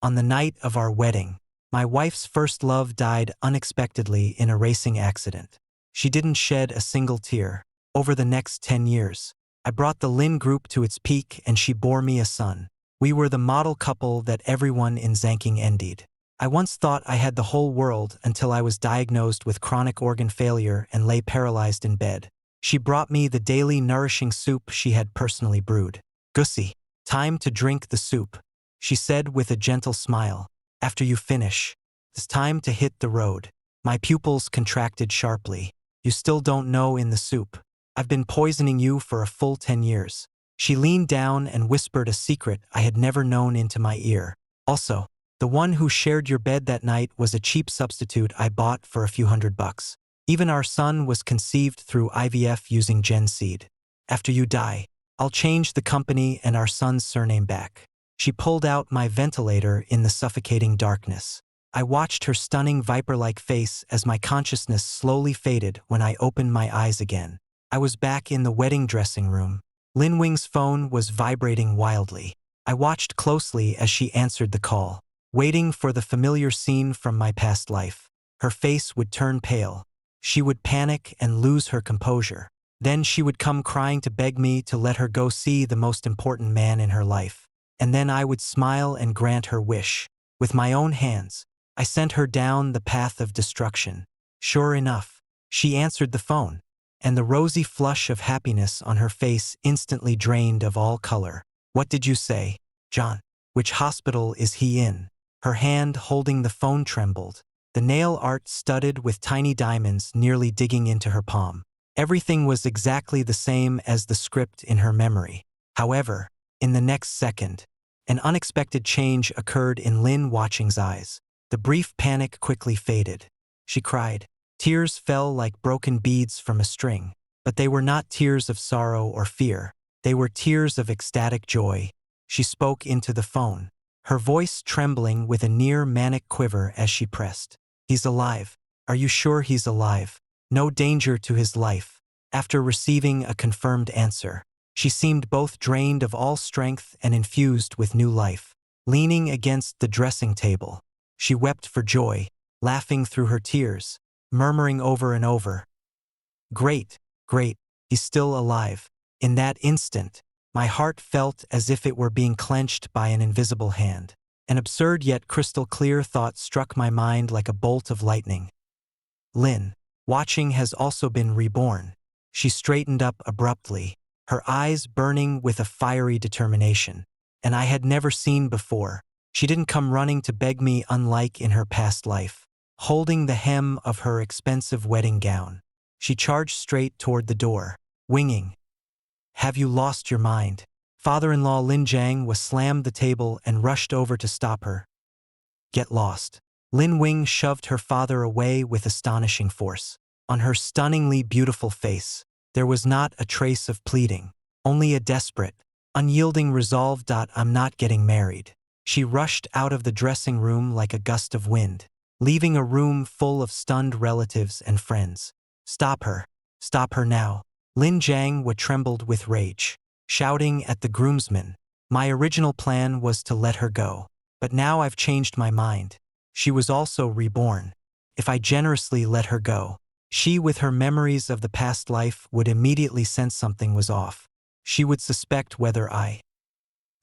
On the night of our wedding, my wife's first love died unexpectedly in a racing accident. She didn't shed a single tear. Over the next 10 years, I brought the Lin group to its peak and she bore me a son. We were the model couple that everyone in Zanking envied. I once thought I had the whole world until I was diagnosed with chronic organ failure and lay paralyzed in bed. She brought me the daily nourishing soup she had personally brewed. "Gussie, time to drink the soup," she said with a gentle smile. "After you finish, it's time to hit the road." My pupils contracted sharply. "You still don't know in the soup. I've been poisoning you for a full 10 years. She leaned down and whispered a secret I had never known into my ear. "Also, the one who shared your bed that night was a cheap substitute I bought for a few $100. Even our son was conceived through IVF using gen seed. After you die, I'll change the company and our son's surname back." She pulled out my ventilator in the suffocating darkness. I watched her stunning viper-like face as my consciousness slowly faded when I opened my eyes again. I was back in the wedding dressing room. Lin Wing's phone was vibrating wildly. I watched closely as she answered the call, waiting for the familiar scene from my past life. Her face would turn pale. She would panic and lose her composure. Then she would come crying to beg me to let her go see the most important man in her life. And then I would smile and grant her wish. With my own hands, I sent her down the path of destruction. Sure enough, she answered the phone, and the rosy flush of happiness on her face instantly drained of all color. "What did you say, John? Which hospital is he in?" Her hand holding the phone trembled, the nail art studded with tiny diamonds nearly digging into her palm. Everything was exactly the same as the script in her memory. However, in the next second, an unexpected change occurred in Lin Watching's eyes. The brief panic quickly faded. She cried. Tears fell like broken beads from a string, but they were not tears of sorrow or fear. They were tears of ecstatic joy. She spoke into the phone, her voice trembling with a near-manic quiver as she pressed. "He's alive. Are you sure he's alive? No danger to his life?" After receiving a confirmed answer, she seemed both drained of all strength and infused with new life. Leaning against the dressing table, she wept for joy, laughing through her tears, murmuring over and over, "Great, great, he's still alive." In that instant, my heart felt as if it were being clenched by an invisible hand. An absurd yet crystal clear thought struck my mind like a bolt of lightning. Lin Watching has also been reborn. She straightened up abruptly, her eyes burning with a fiery determination, and I had never seen before. She didn't come running to beg me unlike in her past life. Holding the hem of her expensive wedding gown, she charged straight toward the door, winging. "Have you lost your mind?" Father-in-law Lin Jiang was slammed the table and rushed over to stop her. "Get lost." Lin Wing shoved her father away with astonishing force. On her stunningly beautiful face, there was not a trace of pleading, only a desperate, unyielding resolve. "I'm not getting married." She rushed out of the dressing room like a gust of wind, leaving a room full of stunned relatives and friends. Stop her now." Lin Jiang trembled with rage, shouting at the groomsmen. "My original plan was to let her go, but now I've changed my mind. She was also reborn. If I generously let her go, she with her memories of the past life would immediately sense something was off. She would suspect whether I,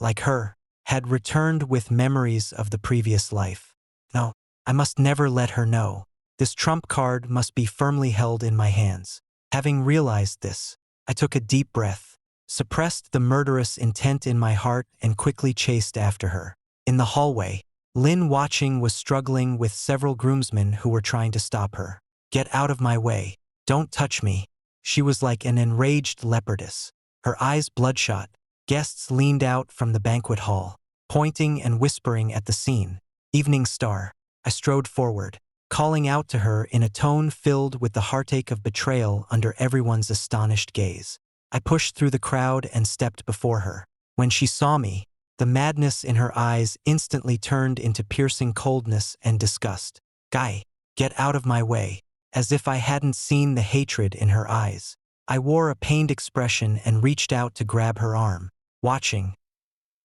like her, had returned with memories of the previous life. No, I must never let her know. This trump card must be firmly held in my hands." Having realized this, I took a deep breath, suppressed the murderous intent in my heart, and quickly chased after her. In the hallway, Lin Watching was struggling with several groomsmen who were trying to stop her. "Get out of my way. Don't touch me." She was like an enraged leopardess, her eyes bloodshot. Guests leaned out from the banquet hall, pointing and whispering at the scene. "Evening Star." I strode forward, calling out to her in a tone filled with the heartache of betrayal under everyone's astonished gaze. I pushed through the crowd and stepped before her. When she saw me, the madness in her eyes instantly turned into piercing coldness and disgust. "Guy, get out of my way." As if I hadn't seen the hatred in her eyes, I wore a pained expression and reached out to grab her arm. "Watching.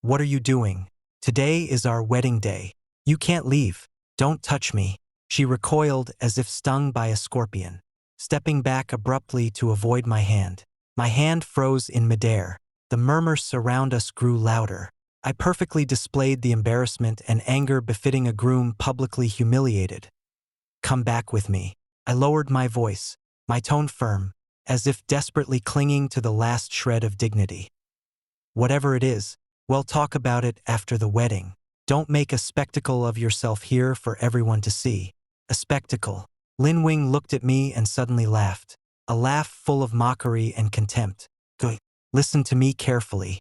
What are you doing? Today is our wedding day. You can't leave. Don't touch me. She recoiled as if stung by a scorpion, stepping back abruptly to avoid my hand. My hand froze in midair. The murmurs around us grew louder. I perfectly displayed the embarrassment and anger befitting a groom publicly humiliated. Come back with me. I lowered my voice, my tone firm, as if desperately clinging to the last shred of dignity. Whatever it is, we'll talk about it after the wedding. Don't make a spectacle of yourself here for everyone to see. A spectacle. Lin Wing looked at me and suddenly laughed. A laugh full of mockery and contempt. Good. Listen to me carefully.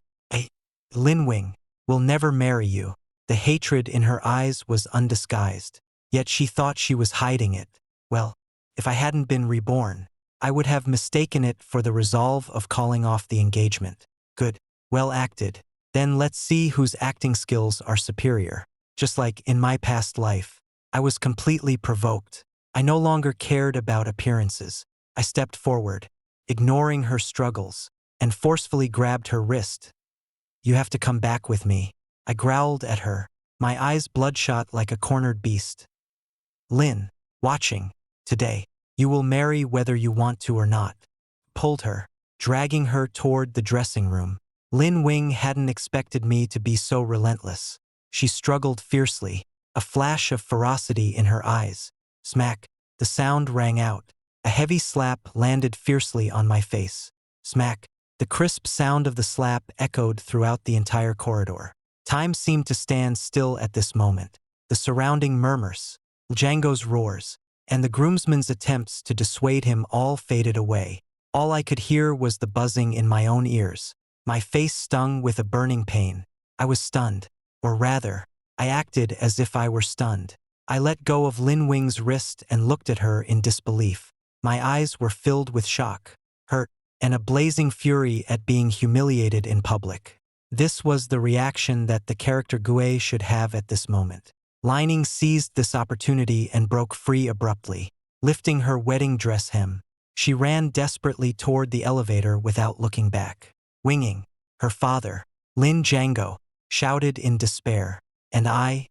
Lin Wing will never marry you. The hatred in her eyes was undisguised. Yet she thought she was hiding it. Well, if I hadn't been reborn, I would have mistaken it for the resolve of calling off the engagement. Good. Well acted. Then let's see whose acting skills are superior. Just like in my past life, I was completely provoked. I no longer cared about appearances. I stepped forward, ignoring her struggles, and forcefully grabbed her wrist. You have to come back with me. I growled at her, my eyes bloodshot like a cornered beast. Lin, watching, today, you will marry whether you want to or not. Pulled her, dragging her toward the dressing room. Lin Wing hadn't expected me to be so relentless. She struggled fiercely, a flash of ferocity in her eyes. Smack, the sound rang out. A heavy slap landed fiercely on my face. Smack, the crisp sound of the slap echoed throughout the entire corridor. Time seemed to stand still at this moment. The surrounding murmurs, Django's roars, and the groomsman's attempts to dissuade him all faded away. All I could hear was the buzzing in my own ears. My face stung with a burning pain. I was stunned, or rather, I acted as if I were stunned. I let go of Lin Wing's wrist and looked at her in disbelief. My eyes were filled with shock, hurt, and a blazing fury at being humiliated in public. This was the reaction that the character Gue should have at this moment. Lining seized this opportunity and broke free abruptly. Lifting her wedding dress hem, she ran desperately toward the elevator without looking back. Winging, her father, Lin Django, shouted in despair, and I,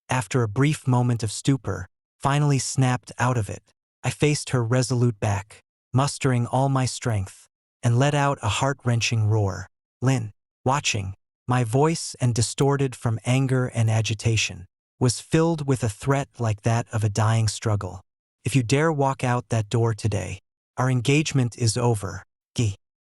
after a brief moment of stupor, finally snapped out of it. I faced her resolute back, mustering all my strength, and let out a heart-wrenching roar. Lin, watching, my voice, and distorted from anger and agitation, was filled with a threat like that of a dying struggle. If you dare walk out that door today, our engagement is over.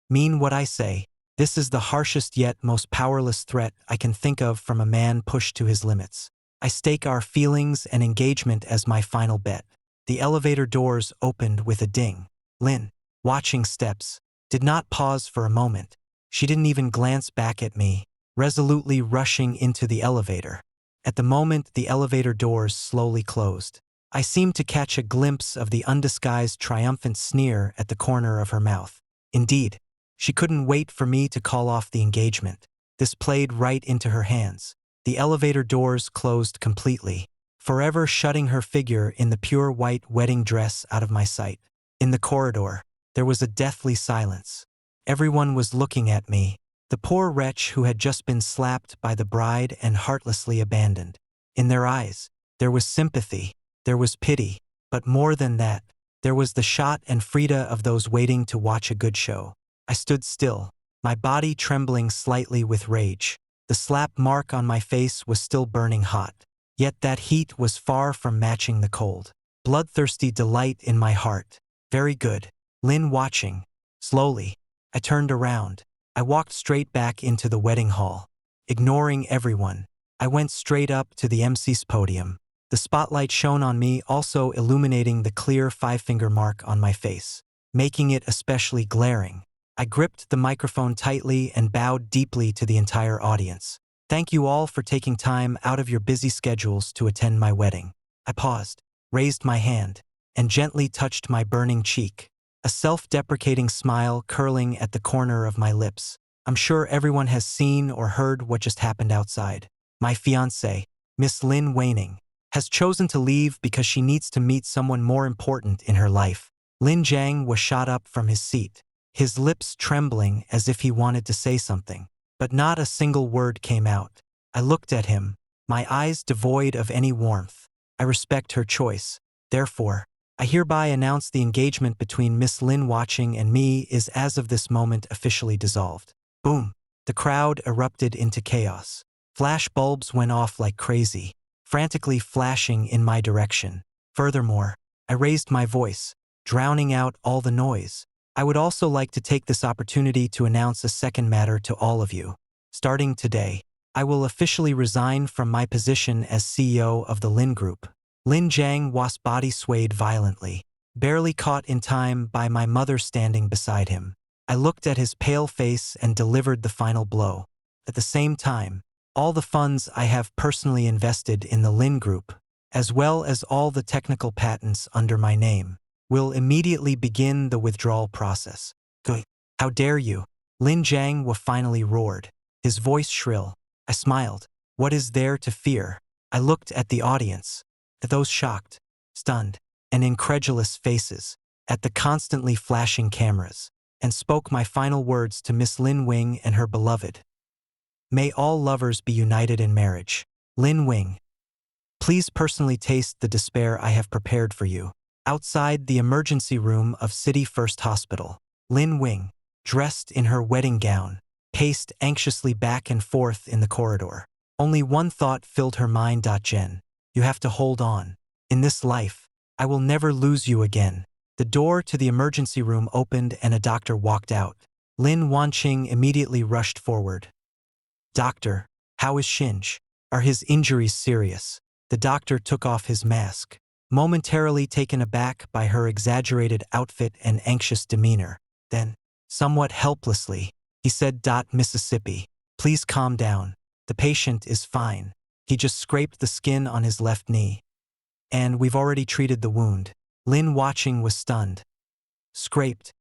Mean what I say. This is the harshest yet most powerless threat I can think of from a man pushed to his limits. I stake our feelings and engagement as my final bet. The elevator doors opened with a ding. Lin, watching steps, did not pause for a moment. She didn't even glance back at me, resolutely rushing into the elevator. At the moment the elevator doors slowly closed, I seemed to catch a glimpse of the undisguised triumphant sneer at the corner of her mouth. Indeed, she couldn't wait for me to call off the engagement. This played right into her hands. The elevator doors closed completely, forever shutting her figure in the pure white wedding dress out of my sight. In the corridor, there was a deathly silence. Everyone was looking at me, the poor wretch who had just been slapped by the bride and heartlessly abandoned. In their eyes, there was sympathy, there was pity, but more than that, there was the shot and Frida of those waiting to watch a good show. I stood still, my body trembling slightly with rage. The slap mark on my face was still burning hot, yet that heat was far from matching the cold. Bloodthirsty delight in my heart. Very good. Lin watching. Slowly, I turned around. I walked straight back into the wedding hall. Ignoring everyone, I went straight up to the MC's podium. The spotlight shone on me, also illuminating the clear five-finger mark on my face, making it especially glaring. I gripped the microphone tightly and bowed deeply to the entire audience. Thank you all for taking time out of your busy schedules to attend my wedding. I paused, raised my hand, and gently touched my burning cheek, a self-deprecating smile curling at the corner of my lips. I'm sure everyone has seen or heard what just happened outside. My fiancée, Miss Lin Waning, has chosen to leave because she needs to meet someone more important in her life. Lin Jiang was shot up from his seat, his lips trembling as if he wanted to say something, but not a single word came out. I looked at him, my eyes devoid of any warmth. I respect her choice. Therefore, I hereby announce the engagement between Miss Lin Watching and me is as of this moment officially dissolved. Boom! The crowd erupted into chaos. Flash bulbs went off like crazy, frantically flashing in my direction. Furthermore, I raised my voice, drowning out all the noise. I would also like to take this opportunity to announce a second matter to all of you. Starting today, I will officially resign from my position as CEO of the Lin Group. Lin Jiang was body swayed violently, barely caught in time by my mother standing beside him. I looked at his pale face and delivered the final blow. At the same time, all the funds I have personally invested in the Lin Group, as well as all the technical patents under my name, will immediately begin the withdrawal process. Good. How dare you? Lin Jiang finally roared, his voice shrill. I smiled. What is there to fear? I looked at the audience, at those shocked, stunned, and incredulous faces, at the constantly flashing cameras, and spoke my final words to Miss Lin Wing and her beloved. May all lovers be united in marriage. Lin Wing, please personally taste the despair I have prepared for you. Outside the emergency room of City First Hospital, Lin Wing, dressed in her wedding gown, paced anxiously back and forth in the corridor. Only one thought filled her mind. Jen, you have to hold on. In this life, I will never lose you again. The door to the emergency room opened and a doctor walked out. Lin Wanqing immediately rushed forward. Doctor, how is Shinj? Are his injuries serious? The doctor took off his mask, momentarily taken aback by her exaggerated outfit and anxious demeanor. Then, somewhat helplessly, he said, Mississippi, please calm down. The patient is fine. He just scraped the skin on his left knee. And we've already treated the wound. Lin Watching was stunned. Scraped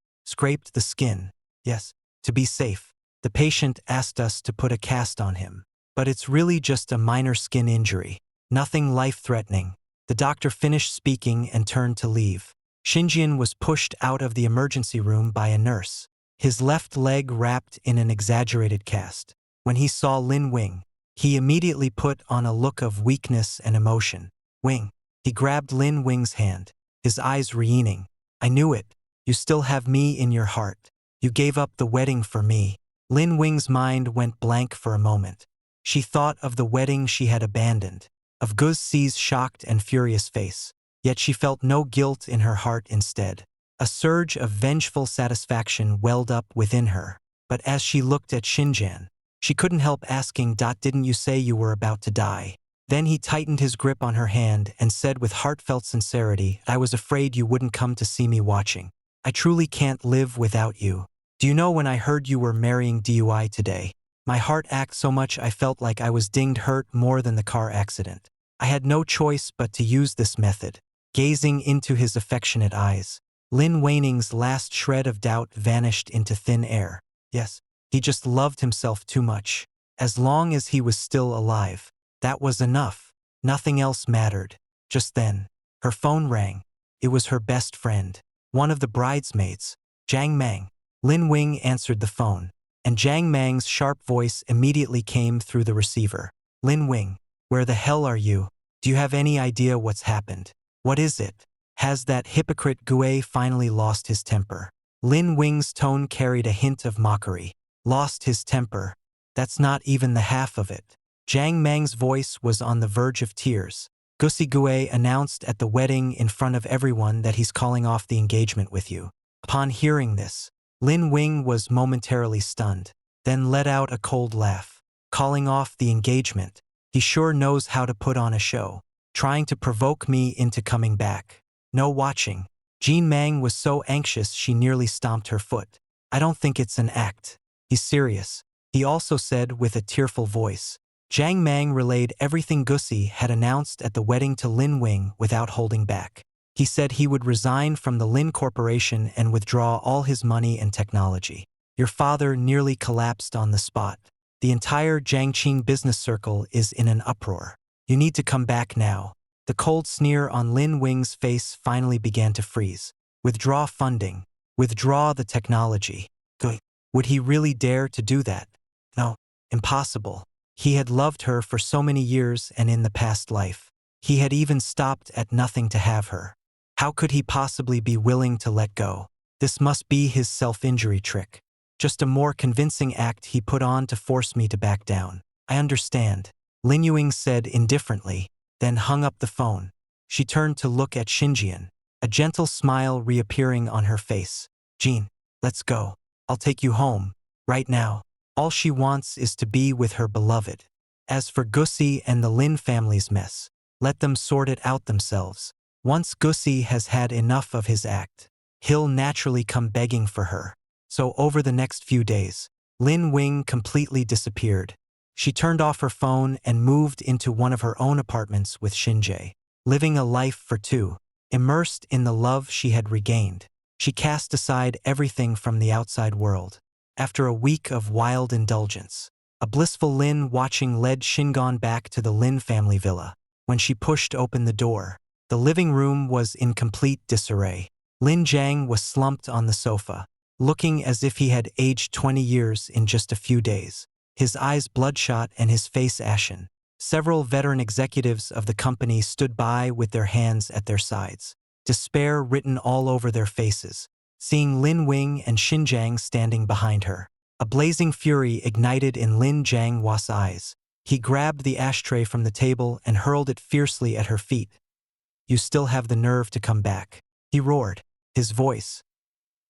the skin. Yes, to be safe. The patient asked us to put a cast on him. But it's really just a minor skin injury. Nothing life-threatening. The doctor finished speaking and turned to leave. Xinjian was pushed out of the emergency room by a nurse, his left leg wrapped in an exaggerated cast. When he saw Lin Wing, he immediately put on a look of weakness and emotion. Wing. He grabbed Lin Wing's hand, his eyes re-ening. I knew it. You still have me in your heart. You gave up the wedding for me. Lin Wing's mind went blank for a moment. She thought of the wedding she had abandoned, of Guz Si's shocked and furious face. Yet she felt no guilt in her heart instead. A surge of vengeful satisfaction welled up within her. But as she looked at Xinjian, she couldn't help asking, Didn't you say you were about to die? Then he tightened his grip on her hand and said with heartfelt sincerity, I was afraid you wouldn't come to see me watching. I truly can't live without you. Do you know when I heard you were marrying DUI today? My heart ached so much I felt like I was dinged hurt more than the car accident. I had no choice but to use this method. Gazing into his affectionate eyes, Lin Waning's last shred of doubt vanished into thin air. Yes, he just loved himself too much. As long as he was still alive, that was enough. Nothing else mattered. Just then, her phone rang. It was her best friend, one of the bridesmaids, Jiang Mang. Lin Wing answered the phone, and Jiang Mang's sharp voice immediately came through the receiver. Lin Wing, where the hell are you? Do you have any idea what's happened? What is it? Has that hypocrite Gue finally lost his temper? Lin Wing's tone carried a hint of mockery. Lost his temper? That's not even the half of it. Jiang Mang's voice was on the verge of tears. Gusi Gue announced at the wedding in front of everyone that he's calling off the engagement with you. Upon hearing this, Lin Wing was momentarily stunned, then let out a cold laugh. Calling off the engagement? He sure knows how to put on a show. Trying to provoke me into coming back. No watching. Jean Mang was so anxious she nearly stomped her foot. I don't think it's an act. He's serious. He also said with a tearful voice. Jiang Mang relayed everything Gusi had announced at the wedding to Lin Wing without holding back. He said he would resign from the Lin Corporation and withdraw all his money and technology. Your father nearly collapsed on the spot. The entire Jiangqing business circle is in an uproar. You need to come back now. The cold sneer on Lin Wing's face finally began to freeze. Withdraw funding. Withdraw the technology. Good. Would he really dare to do that? No. Impossible. He had loved her for so many years and in the past life. He had even stopped at nothing to have her. How could he possibly be willing to let go? This must be his self-injury trick. Just a more convincing act he put on to force me to back down. I understand, Lin Yuing said indifferently, then hung up the phone. She turned to look at Xinjian, a gentle smile reappearing on her face. Jean, let's go. I'll take you home, right now. All she wants is to be with her beloved. As for Gussie and the Lin family's mess, let them sort it out themselves. Once Gussie has had enough of his act, he'll naturally come begging for her. So over the next few days, Lin Wing completely disappeared. She turned off her phone and moved into one of her own apartments with Xinjie, living a life for two, immersed in the love she had regained. She cast aside everything from the outside world. After a week of wild indulgence, a blissful Lin watching led Shingon back to the Lin family villa. When she pushed open the door, the living room was in complete disarray. Lin Jiang was slumped on the sofa, looking as if he had aged 20 years in just a few days, his eyes bloodshot and his face ashen. Several veteran executives of the company stood by with their hands at their sides, despair written all over their faces. Seeing Lin Wing and Xinjiang standing behind her, a blazing fury ignited in Lin Jianghua's eyes. He grabbed the ashtray from the table and hurled it fiercely at her feet. You still have the nerve to come back, he roared, his voice.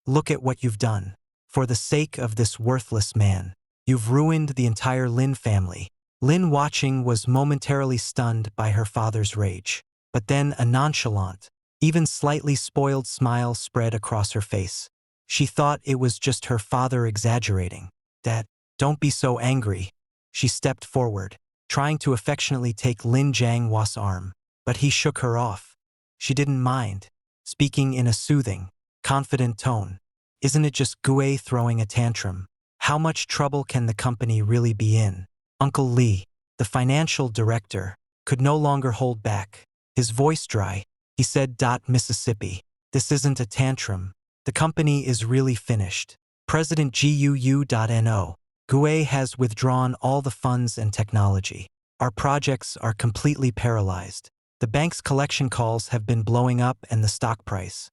Look at what you've done. For the sake of this worthless man, you've ruined the entire Lin family. Lin watching was momentarily stunned by her father's rage, but then a nonchalant, even slightly spoiled smile spread across her face. She thought it was just her father exaggerating. Dad, don't be so angry. She stepped forward, trying to affectionately take Lin Jianghua's arm, but he shook her off. She didn't mind, speaking in a soothing, confident tone. Isn't it just Gue throwing a tantrum? How much trouble can the company really be in? Uncle Lee, the financial director, could no longer hold back. His voice dry, he said, Mississippi, this isn't a tantrum. The company is really finished. President GUU.NO, Gue has withdrawn all the funds and technology. Our projects are completely paralyzed. The bank's collection calls have been blowing up and the stock price.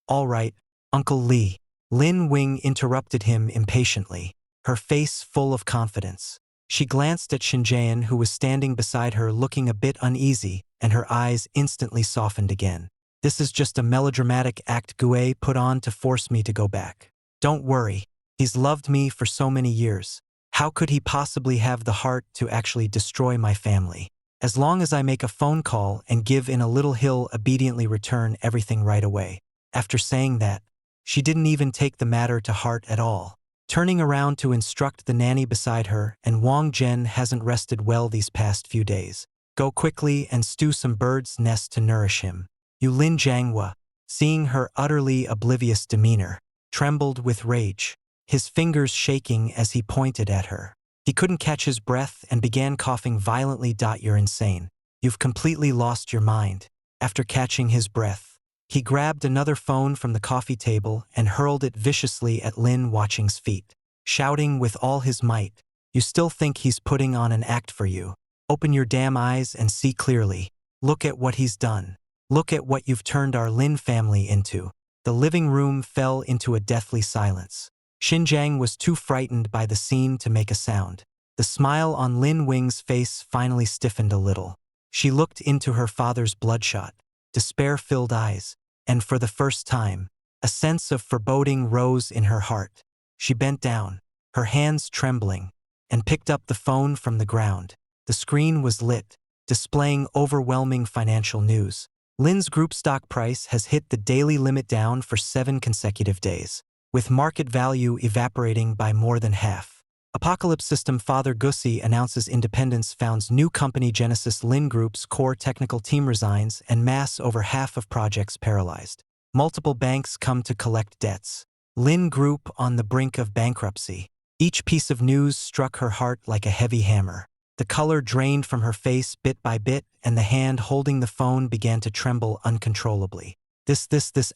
All right, Uncle Lee. Lin Wing interrupted him impatiently, her face full of confidence. She glanced at Xinjian, who was standing beside her looking a bit uneasy, and her eyes instantly softened again. This is just a melodramatic act Gue put on to force me to go back. Don't worry, he's loved me for so many years. How could he possibly have the heart to actually destroy my family? As long as I make a phone call and give in a little, he'll obediently return everything right away. After saying that, she didn't even take the matter to heart at all. Turning around to instruct the nanny beside her, and Wang Zhen hasn't rested well these past few days. Go quickly and stew some bird's nest to nourish him. You Lin Jianghua, seeing her utterly oblivious demeanor, trembled with rage, his fingers shaking as he pointed at her. He couldn't catch his breath and began coughing violently. You're insane. You've completely lost your mind. After catching his breath, he grabbed another phone from the coffee table and hurled it viciously at Lin Watching's feet, shouting with all his might, You still think he's putting on an act for you? Open your damn eyes and see clearly. Look at what he's done. Look at what you've turned our Lin family into. The living room fell into a deathly silence. Xinjiang was too frightened by the scene to make a sound. The smile on Lin Wing's face finally stiffened a little. She looked into her father's bloodshot, despair-filled eyes, and for the first time, a sense of foreboding rose in her heart. She bent down, her hands trembling, and picked up the phone from the ground. The screen was lit, displaying overwhelming financial news. Lin's group stock price has hit the daily limit down for 7 consecutive days, with market value evaporating by more than half. Apocalypse System Father Gussie announces independence. Founds new company Genesis. Lin Group's core technical team resigns and mass over half of projects paralyzed. Multiple banks come to collect debts. Lin Group on the brink of bankruptcy. Each piece of news struck her heart like a heavy hammer. The color drained from her face bit by bit, and the hand holding the phone began to tremble uncontrollably. This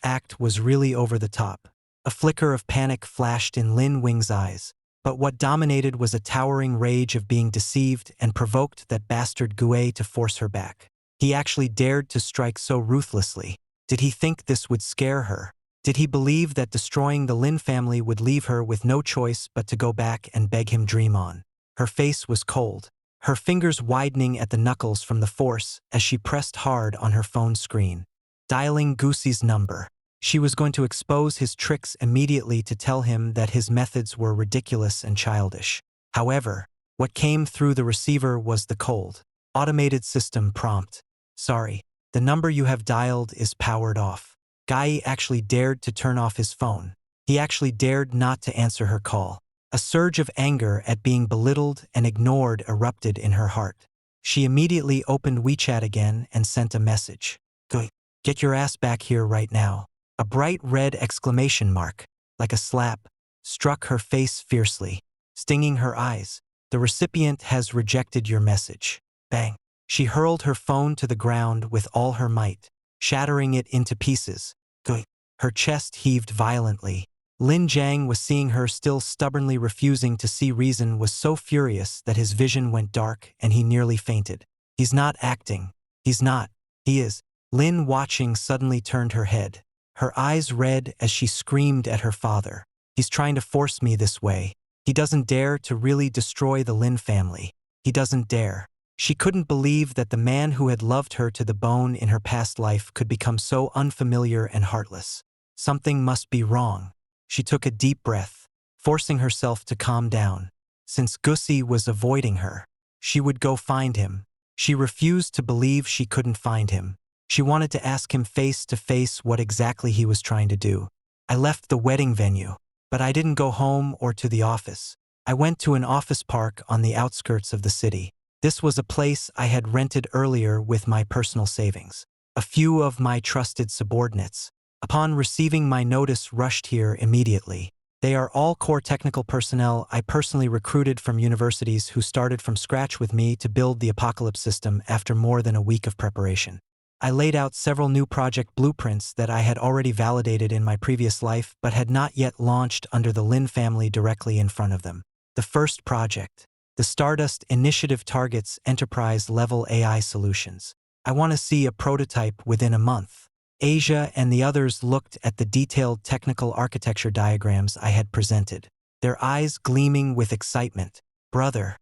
act was really over the top. A flicker of panic flashed in Lin Wing's eyes, But what dominated was a towering rage of being deceived and provoked that bastard Gue to force her back. He actually dared to strike so ruthlessly. Did he think this would scare her? Did he believe that destroying the Lin family would leave her with no choice but to go back and beg him dream on? Her face was cold, her fingers widening at the knuckles from the force as she pressed hard on her phone screen. Dialing Goosey's number. She was going to expose his tricks immediately to tell him that his methods were ridiculous and childish. However, what came through the receiver was the cold, automated system prompt. Sorry, the number you have dialed is powered off. Guy actually dared to turn off his phone. He actually dared not to answer her call. A surge of anger at being belittled and ignored erupted in her heart. She immediately opened WeChat again and sent a message. Go, get your ass back here right now. A bright red exclamation mark, like a slap, struck her face fiercely, stinging her eyes. The recipient has rejected your message. Bang. She hurled her phone to the ground with all her might, shattering it into pieces. Go. Her chest heaved violently. Lin Jiang was seeing her still stubbornly refusing to see reason was so furious that his vision went dark and he nearly fainted. He's not acting. He's not. He is. Lin, watching, suddenly turned her head, her eyes red as she screamed at her father. He's trying to force me this way. He doesn't dare to really destroy the Lin family. He doesn't dare. She couldn't believe that the man who had loved her to the bone in her past life could become so unfamiliar and heartless. Something must be wrong. She took a deep breath, forcing herself to calm down. Since Gussie was avoiding her, she would go find him. She refused to believe she couldn't find him. She wanted to ask him face to face what exactly he was trying to do. I left the wedding venue, but I didn't go home or to the office. I went to an office park on the outskirts of the city. This was a place I had rented earlier with my personal savings. A few of my trusted subordinates, upon receiving my notice, rushed here immediately. They are all core technical personnel I personally recruited from universities who started from scratch with me to build the Apocalypse system after more than a week of preparation. I laid out several new project blueprints that I had already validated in my previous life but had not yet launched under the Lin family directly in front of them. The first project, the Stardust Initiative, targets enterprise-level AI solutions. I want to see a prototype within a month. Asia and the others looked at the detailed technical architecture diagrams I had presented, their eyes gleaming with excitement. Brother,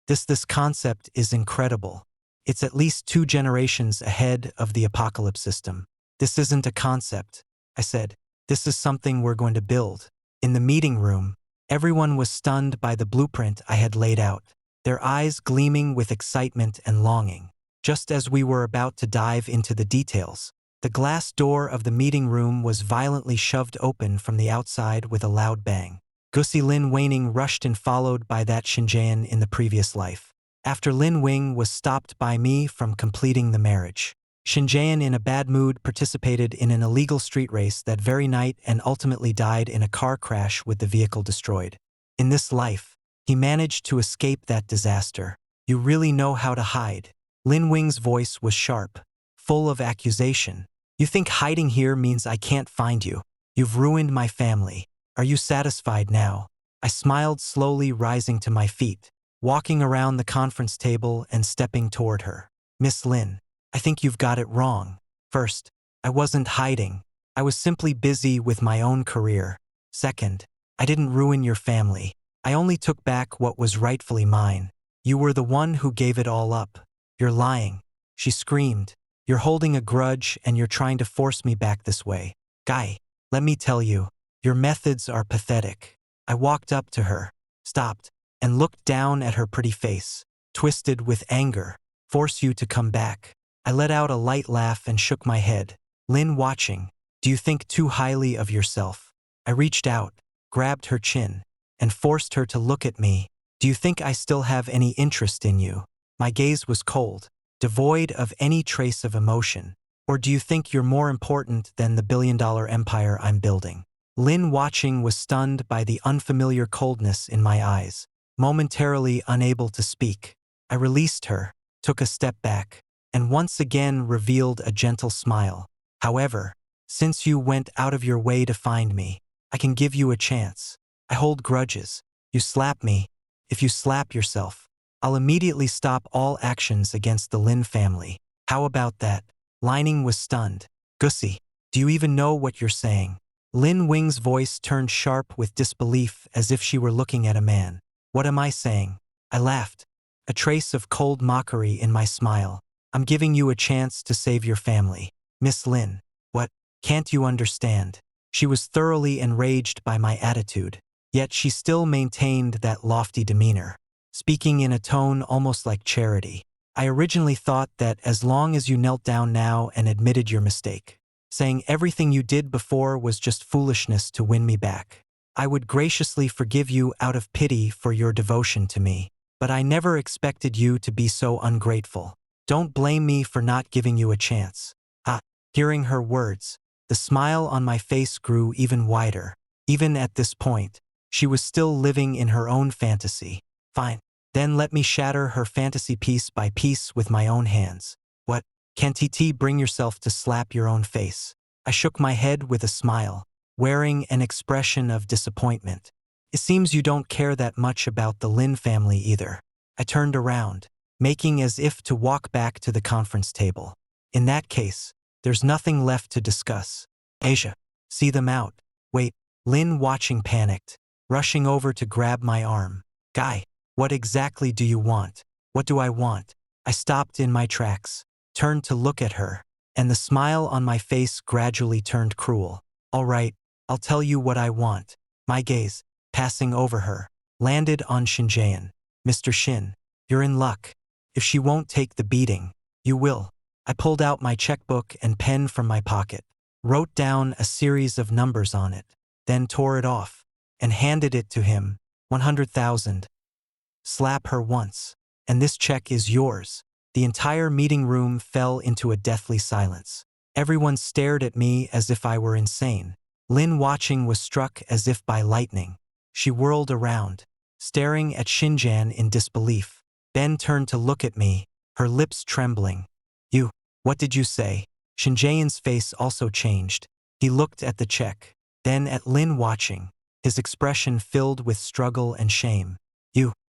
this concept is incredible. It's at least 2 generations ahead of the Apocalypse system. This isn't a concept, I said. This is something we're going to build. In the meeting room, everyone was stunned by the blueprint I had laid out, their eyes gleaming with excitement and longing. Just as we were about to dive into the details, the glass door of the meeting room was violently shoved open from the outside with a loud bang. Gussie Lin Waning rushed in, followed by that Xinjiang in the previous life. After Lin Wing was stopped by me from completing the marriage, Xinjiang, in a bad mood, participated in an illegal street race that very night and ultimately died in a car crash with the vehicle destroyed. In this life, he managed to escape that disaster. You really know how to hide. Lin Wing's voice was sharp, full of accusation. You think hiding here means I can't find you? You've ruined my family. Are you satisfied now? I smiled, slowly rising to my feet, walking around the conference table and stepping toward her. Miss Lin, I think you've got it wrong. First, I wasn't hiding. I was simply busy with my own career. Second, I didn't ruin your family. I only took back what was rightfully mine. You were the one who gave it all up. You're lying. She screamed. You're holding a grudge and you're trying to force me back this way. Guy, let me tell you, your methods are pathetic. I walked up to her, stopped, and looked down at her pretty face, twisted with anger. Force you to come back. I let out a light laugh and shook my head. Lin, watching, do you think too highly of yourself? I reached out, grabbed her chin, and forced her to look at me. Do you think I still have any interest in you? My gaze was cold, devoid of any trace of emotion. Or do you think you're more important than the billion-dollar empire I'm building? Lin, watching, was stunned by the unfamiliar coldness in my eyes. Momentarily unable to speak, I released her, took a step back, and once again revealed a gentle smile. However, since you went out of your way to find me, I can give you a chance. I hold grudges. You slap me. If you slap yourself, I'll immediately stop all actions against the Lin family. How about that? Lining was stunned. Gussie, do you even know what you're saying? Lin Wing's voice turned sharp with disbelief as if she were looking at a man. What am I saying? I laughed, a trace of cold mockery in my smile. I'm giving you a chance to save your family. Miss Lin. What? Can't you understand? She was thoroughly enraged by my attitude, yet she still maintained that lofty demeanor, speaking in a tone almost like charity. I originally thought that as long as you knelt down now and admitted your mistake, saying everything you did before was just foolishness to win me back, I would graciously forgive you out of pity for your devotion to me. But I never expected you to be so ungrateful. Don't blame me for not giving you a chance. Hearing her words, the smile on my face grew even wider. Even at this point, she was still living in her own fantasy. Fine. Then let me shatter her fantasy piece by piece with my own hands. What? Can't bring yourself to slap your own face? I shook my head with a smile, wearing an expression of disappointment. It seems you don't care that much about the Lin family either. I turned around, making as if to walk back to the conference table. In that case, there's nothing left to discuss. Asia, see them out. Wait, Lin watching panicked, rushing over to grab my arm. Guy, what exactly do you want? What do I want? I stopped in my tracks, turned to look at her, and the smile on my face gradually turned cruel. All right, I'll tell you what I want. My gaze, passing over her, landed on Shinjayan. Mr. Shin, you're in luck. If she won't take the beating, you will. I pulled out my checkbook and pen from my pocket, wrote down a series of numbers on it, then tore it off, and handed it to him. 100,000. Slap her once, and this check is yours. The entire meeting room fell into a deathly silence. Everyone stared at me as if I were insane. Lin watching was struck as if by lightning. She whirled around, staring at Shinjan in disbelief. Ben turned to look at me, her lips trembling. You, what did you say? Shinjayan's face also changed. He looked at the check, then at Lin watching, his expression filled with struggle and shame.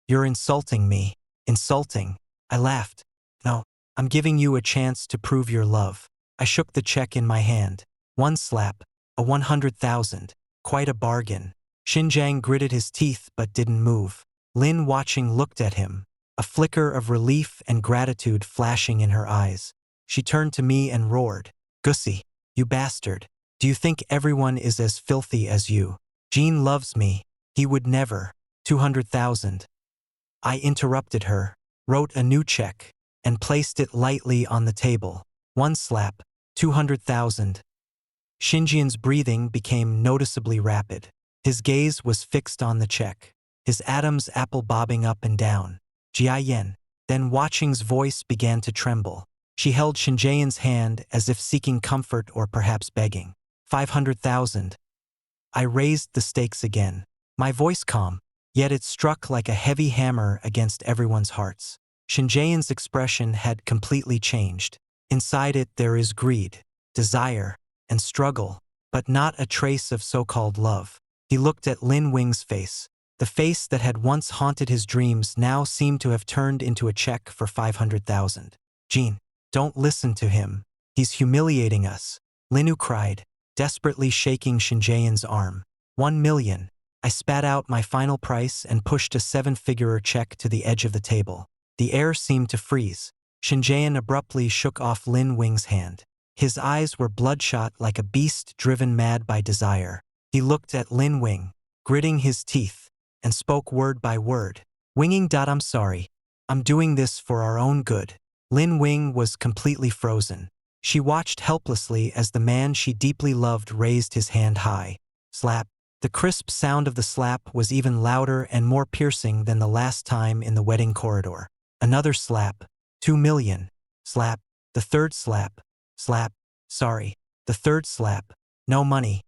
You're insulting me. Insulting. I laughed. No, I'm giving you a chance to prove your love. I shook the check in my hand. One slap, a 100,000. Quite a bargain. Shinjang gritted his teeth but didn't move. Lin watching looked at him, a flicker of relief and gratitude flashing in her eyes. She turned to me and roared, Gussie, you bastard. Do you think everyone is as filthy as you? Jean loves me. He would never. 200,000. I interrupted her, wrote a new check, and placed it lightly on the table. One slap, 200,000. Shinjian's breathing became noticeably rapid. His gaze was fixed on the check, his Adam's apple bobbing up and down. Jia Yen. Then Watching's voice began to tremble. She held Shinjayan's hand as if seeking comfort or perhaps begging. 500,000. I raised the stakes again, my voice calm, yet it struck like a heavy hammer against everyone's hearts. Shinjayan's expression had completely changed. Inside it there is greed, desire, and struggle, but not a trace of so-called love. He looked at Lin Wing's face. The face that had once haunted his dreams now seemed to have turned into a check for 500,000. Jean, don't listen to him. He's humiliating us. Linu cried, desperately shaking Shinjayan's arm. 1 million. I spat out my final price and pushed a 7-figure check to the edge of the table. The air seemed to freeze. Shinjayan abruptly shook off Lin Wing's hand. His eyes were bloodshot like a beast driven mad by desire. He looked at Lin Wing, gritting his teeth, and spoke word by word. Winging. I'm sorry. I'm doing this for our own good. Lin Wing was completely frozen. She watched helplessly as the man she deeply loved raised his hand high. Slap. The crisp sound of the slap was even louder and more piercing than the last time in the wedding corridor. Another slap. 2 million. Slap. The third slap. Slap. Sorry. The third slap. No money.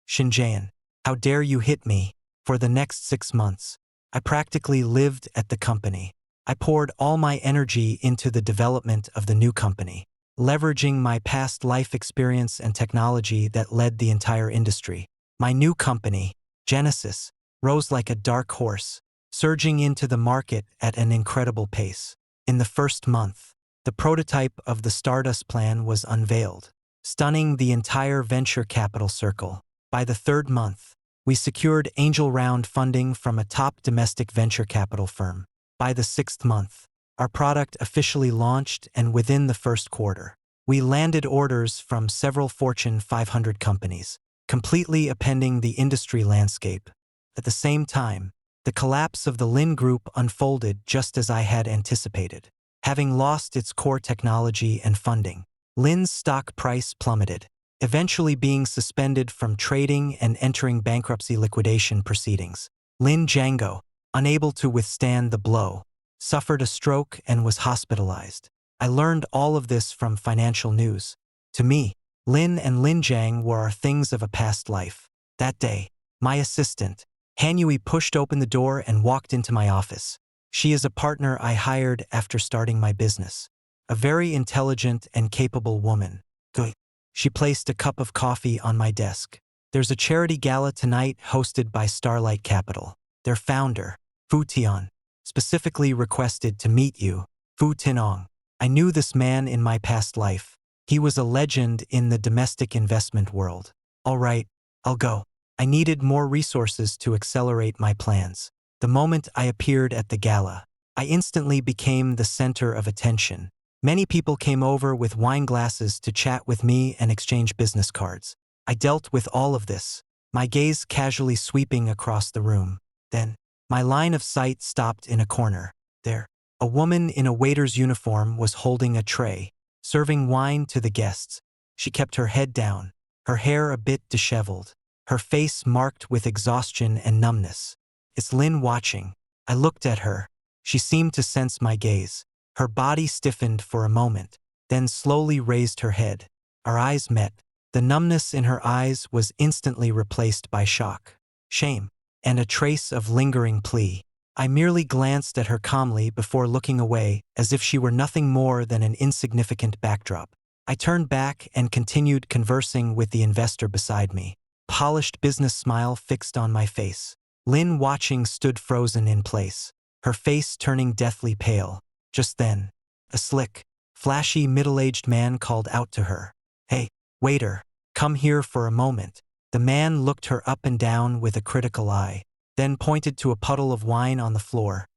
Shinjayan. How dare you hit me? For the next 6 months, I practically lived at the company. I poured all my energy into the development of the new company, leveraging my past life experience and technology that led the entire industry. My new company, Genesis, rose like a dark horse, surging into the market at an incredible pace. In the first month, the prototype of the Stardust plan was unveiled, stunning the entire venture capital circle. By the third month, we secured angel round funding from a top domestic venture capital firm. By the sixth month, our product officially launched, and within the first quarter, we landed orders from several Fortune 500 companies, completely upending the industry landscape. At the same time, the collapse of the Lin Group unfolded just as I had anticipated. Having lost its core technology and funding, Lin's stock price plummeted, eventually being suspended from trading and entering bankruptcy liquidation proceedings. Lin Django, unable to withstand the blow, suffered a stroke and was hospitalized. I learned all of this from financial news. To me, Lin and Lin Jiang were our things of a past life. That day, my assistant, Han Yui, pushed open the door and walked into my office. She is a partner I hired after starting my business. A very intelligent and capable woman. Good. She placed a cup of coffee on my desk. There's a charity gala tonight hosted by Starlight Capital. Their founder, Fu Tian, specifically requested to meet you. Fu Tinong. I knew this man in my past life. He was a legend in the domestic investment world. All right, I'll go. I needed more resources to accelerate my plans. The moment I appeared at the gala, I instantly became the center of attention. Many people came over with wine glasses to chat with me and exchange business cards. I dealt with all of this, my gaze casually sweeping across the room. Then, my line of sight stopped in a corner. There, a woman in a waiter's uniform was holding a tray, serving wine to the guests. She kept her head down, her hair a bit disheveled, her face marked with exhaustion and numbness. It's Lin watching. I looked at her. She seemed to sense my gaze. Her body stiffened for a moment, then slowly raised her head. Our eyes met. The numbness in her eyes was instantly replaced by shock, shame, and a trace of lingering plea. I merely glanced at her calmly before looking away, as if she were nothing more than an insignificant backdrop. I turned back and continued conversing with the investor beside me, polished business smile fixed on my face. Lin watching stood frozen in place, her face turning deathly pale. Just then, a slick, flashy middle-aged man called out to her. "Hey, waiter, come here for a moment." The man looked her up and down with a critical eye, then pointed to a puddle of wine on the floor.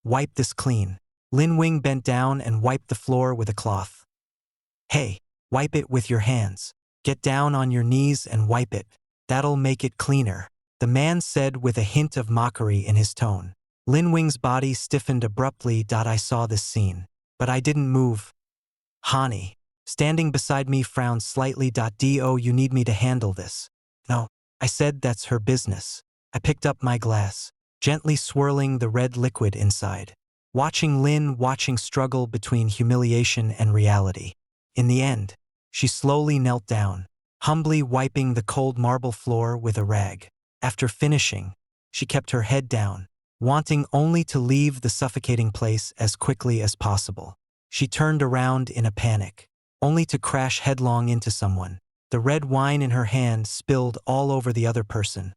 "Wipe this clean." Lin Wing bent down and wiped the floor with a cloth. "Hey, wipe it with your hands. Get down on your knees and wipe it. That'll make it cleaner," the man said with a hint of mockery in his tone. Lin Wing's body stiffened abruptly. I saw this scene, but I didn't move. Hani, standing beside me, frowned slightly. "Do you need me to handle this?" "No," I said. "That's her business." I picked up my glass, gently swirling the red liquid inside, watching Lin struggle between humiliation and reality. In the end, she slowly knelt down, humbly wiping the cold marble floor with a rag. After finishing, she kept her head down, wanting only to leave the suffocating place as quickly as possible. She turned around in a panic, only to crash headlong into someone. The red wine in her hand spilled all over the other person.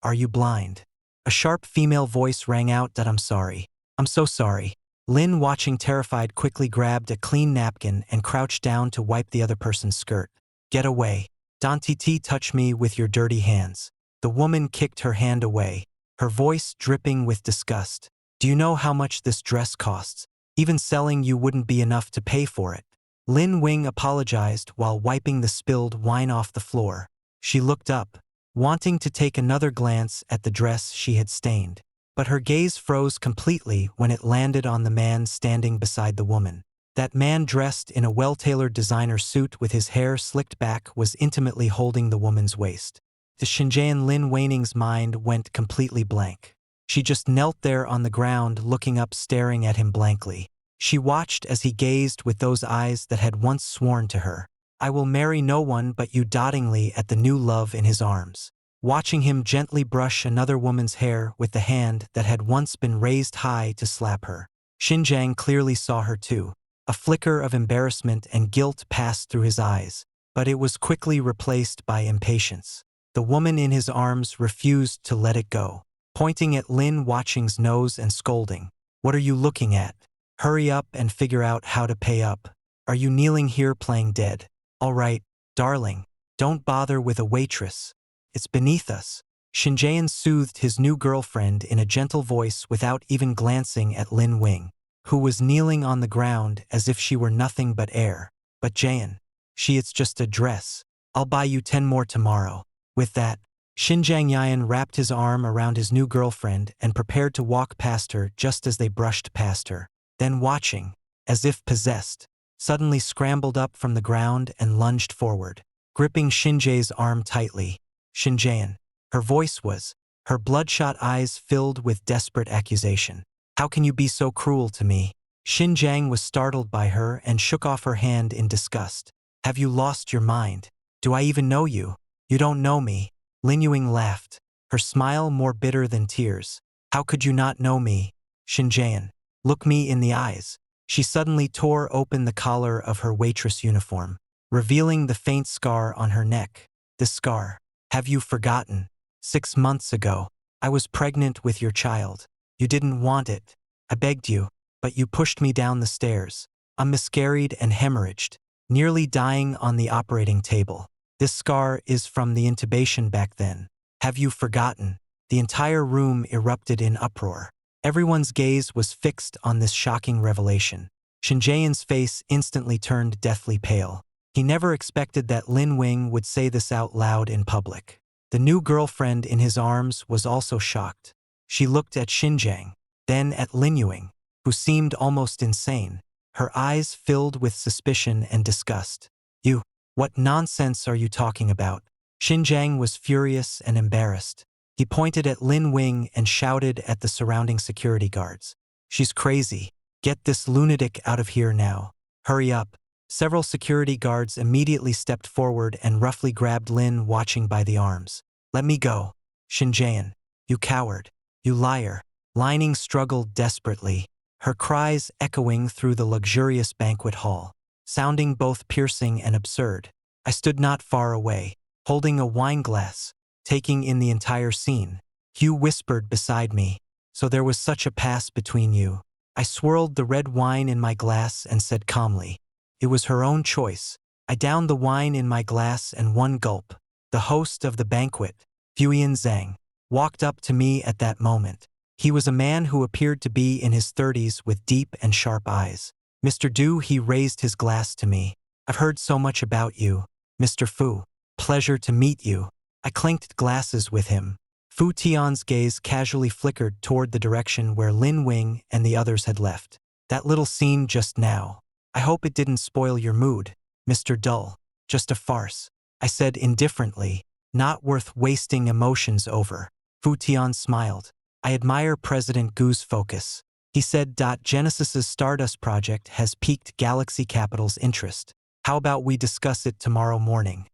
"Are you blind?" A sharp female voice rang out. "I'm sorry. I'm so sorry." Lin, watching terrified, quickly grabbed a clean napkin and crouched down to wipe the other person's skirt. "Get away. Don't touch me with your dirty hands." The woman kicked her hand away, her voice dripping with disgust. "Do you know how much this dress costs? Even selling you wouldn't be enough to pay for it." Lin Wing apologized while wiping the spilled wine off the floor. She looked up, wanting to take another glance at the dress she had stained, but her gaze froze completely when it landed on the man standing beside the woman. That man, dressed in a well-tailored designer suit with his hair slicked back, was intimately holding the woman's waist. The Xinjiang Lin Weining's mind went completely blank. She just knelt there on the ground, looking up, staring at him blankly. She watched as he gazed with those eyes that had once sworn to her, "I will marry no one but you," dotingly at the new love in his arms. Watching him gently brush another woman's hair with the hand that had once been raised high to slap her, Xinjiang clearly saw her too. A flicker of embarrassment and guilt passed through his eyes, but it was quickly replaced by impatience. The woman in his arms refused to let it go. pointing at Lin Watching's nose and scolding. What are you looking at? Hurry up and figure out how to pay up. Are you kneeling here playing dead? All right, darling, don't bother with a waitress. It's beneath us. Shinjayan soothed his new girlfriend in a gentle voice without even glancing at Lin Wing, who was kneeling on the ground as if she were nothing but air. But Jayan, it's just a dress. I'll buy you 10 more tomorrow. With that, Shinjang Yan wrapped his arm around his new girlfriend and prepared to walk past her just as they brushed past her. Then Watching, as if possessed, suddenly scrambled up from the ground and lunged forward, gripping Shinjae's arm tightly. Shinjayan, her voice was, her bloodshot eyes filled with desperate accusation. How can you be so cruel to me? Shinjang was startled by her and shook off her hand in disgust. Have you lost your mind? Do I even know you? You don't know me. Lin Yuing laughed, her smile more bitter than tears. How could you not know me? Shinjayan, look me in the eyes. She suddenly tore open the collar of her waitress uniform, revealing the faint scar on her neck. This scar. Have you forgotten? 6 months ago, I was pregnant with your child. You didn't want it. I begged you, but you pushed me down the stairs. I'm miscarried and hemorrhaged, nearly dying on the operating table. This scar is from the intubation back then. Have you forgotten? The entire room erupted in uproar. Everyone's gaze was fixed on this shocking revelation. Shinjayan's face instantly turned deathly pale. He never expected that Lin Wing would say this out loud in public. The new girlfriend in his arms was also shocked. She looked at Shinjang, then at Lin Yuing, who seemed almost insane, her eyes filled with suspicion and disgust. You, what nonsense are you talking about? Shinjang was furious and embarrassed. He pointed at Lin Wing and shouted at the surrounding security guards. She's crazy. Get this lunatic out of here now. Hurry up. Several security guards immediately stepped forward and roughly grabbed Lin Watching by the arms. Let me go. Shinjayan, you coward. You liar. Lining struggled desperately, her cries echoing through the luxurious banquet hall, sounding both piercing and absurd. I stood not far away, holding a wine glass, taking in the entire scene. Hugh whispered beside me, so there was such a pass between you. I swirled the red wine in my glass and said calmly, it was her own choice. I downed the wine in my glass and one gulp. The host of the banquet, Huiyan Zhang, walked up to me at that moment. He was a man who appeared to be in his 30s with deep and sharp eyes. Mr. Du, he raised his glass to me. I've heard so much about you. Mr. Fu, pleasure to meet you. I clinked glasses with him. Fu Tian's gaze casually flickered toward the direction where Lin Wing and the others had left. That little scene just now. I hope it didn't spoil your mood, Mr. Dull. Just a farce. I said indifferently, not worth wasting emotions over. Fu Tian smiled. I admire President Gu's focus. He said, Genesis's Stardust project has piqued Galaxy Capital's interest. How about we discuss it tomorrow morning?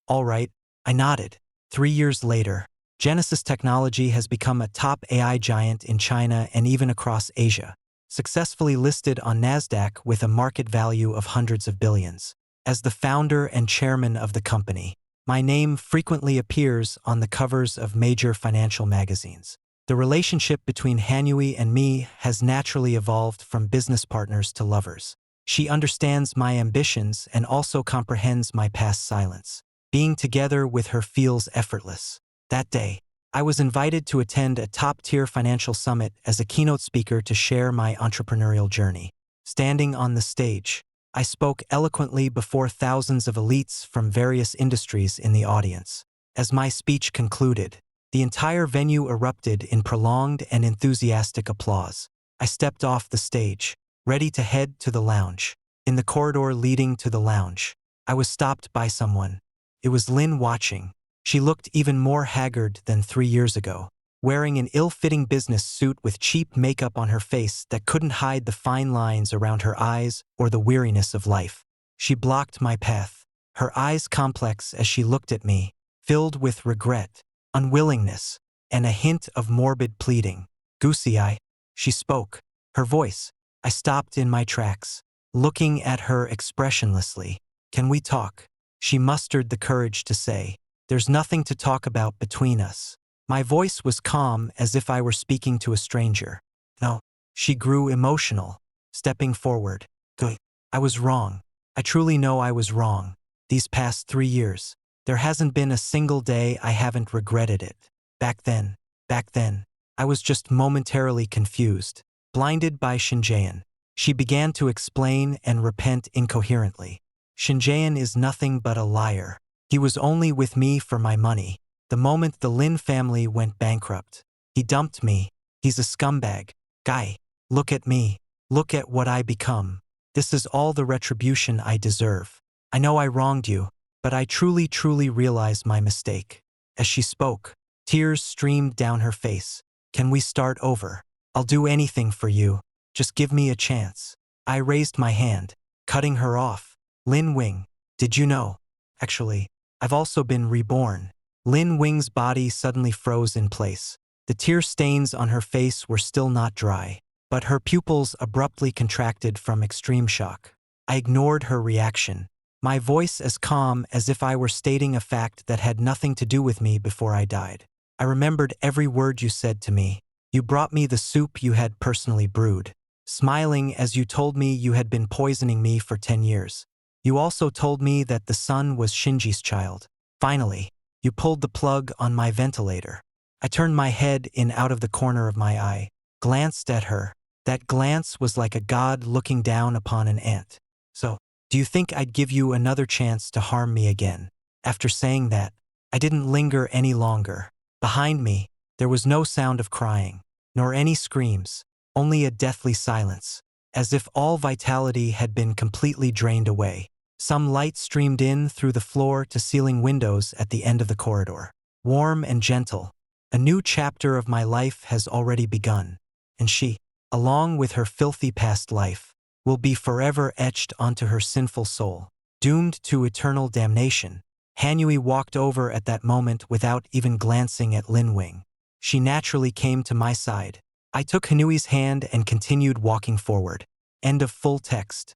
All right, I nodded. 3 years later, Genesis Technology has become a top AI giant in China and even across Asia, successfully listed on Nasdaq with a market value of hundreds of billions. As the founder and chairman of the company, my name frequently appears on the covers of major financial magazines. The relationship between Hanyui and me has naturally evolved from business partners to lovers. She understands my ambitions and also comprehends my past silence. Being together with her feels effortless. That day, I was invited to attend a top-tier financial summit as a keynote speaker to share my entrepreneurial journey. Standing on the stage, I spoke eloquently before thousands of elites from various industries in the audience. As my speech concluded, the entire venue erupted in prolonged and enthusiastic applause. I stepped off the stage, ready to head to the lounge. In the corridor leading to the lounge, I was stopped by someone. It was Lin Watching. She looked even more haggard than 3 years ago, wearing an ill-fitting business suit with cheap makeup on her face that couldn't hide the fine lines around her eyes or the weariness of life. She blocked my path, her eyes complex as she looked at me, filled with regret, unwillingness, and a hint of morbid pleading. Goosey-eye, she spoke, her voice. I stopped in my tracks, looking at her expressionlessly. Can we talk? She mustered the courage to say, there's nothing to talk about between us. My voice was calm as if I were speaking to a stranger. No. She grew emotional, stepping forward. Good. I was wrong. I truly know I was wrong. These past 3 years, there hasn't been a single day I haven't regretted it. Back then, I was just momentarily confused, blinded by Shinjayan. She began to explain and repent incoherently. Shinjayan is nothing but a liar. He was only with me for my money. The moment the Lin family went bankrupt, he dumped me. He's a scumbag. Guy, look at me. Look at what I become. This is all the retribution I deserve. I know I wronged you, but I truly realize my mistake. As she spoke, tears streamed down her face. Can we start over? I'll do anything for you. Just give me a chance. I raised my hand, cutting her off. Lin Wing, did you know? Actually, I've also been reborn. Lin Wing's body suddenly froze in place. The tear stains on her face were still not dry, but her pupils abruptly contracted from extreme shock. I ignored her reaction, my voice as calm as if I were stating a fact that had nothing to do with me before I died. I remembered every word you said to me. You brought me the soup you had personally brewed, smiling as you told me you had been poisoning me for 10 years. You also told me that the sun was Shinji's child. Finally, you pulled the plug on my ventilator. I turned my head in out of the corner of my eye, glanced at her. That glance was like a god looking down upon an ant. So, do you think I'd give you another chance to harm me again? After saying that, I didn't linger any longer. Behind me, there was no sound of crying, nor any screams, only a deathly silence, as if all vitality had been completely drained away. Some light streamed in through the floor-to-ceiling windows at the end of the corridor. Warm and gentle, a new chapter of my life has already begun, and she, along with her filthy past life, will be forever etched onto her sinful soul, doomed to eternal damnation. Hanui walked over at that moment without even glancing at Lin Wing. She naturally came to my side. I took Hanui's hand and continued walking forward. End of full text.